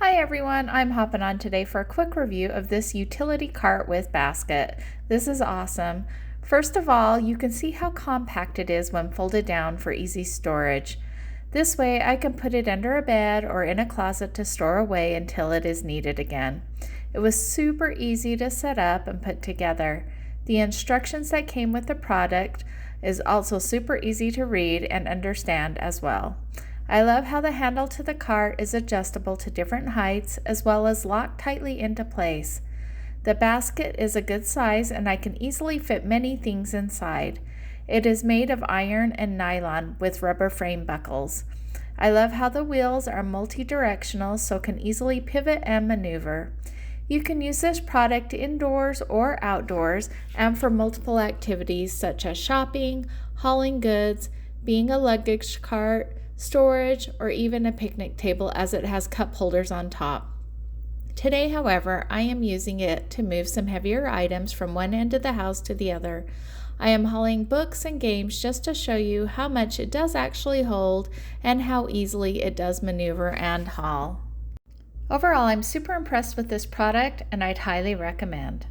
Hi everyone, I'm hopping on today for a quick review of this utility cart with basket. This is awesome. First of all, you can see how compact it is when folded down for easy storage. This way I can put it under a bed or in a closet to store away until it is needed again. It was super easy to set up and put together. The instructions that came with the product is also super easy to read and understand as well. I love how the handle to the cart is adjustable to different heights as well as locked tightly into place. The basket is a good size and I can easily fit many things inside. It is made of iron and nylon with rubber frame buckles. I love how the wheels are multi-directional so can easily pivot and maneuver. You can use this product indoors or outdoors and for multiple activities such as shopping, hauling goods, being a luggage cart, storage, or even a picnic table as it has cup holders on top. Today, however, I am using it to move some heavier items from one end of the house to the other. I am hauling books and games just to show you how much it does actually hold and how easily it does maneuver and haul. Overall, I'm super impressed with this product and I'd highly recommend.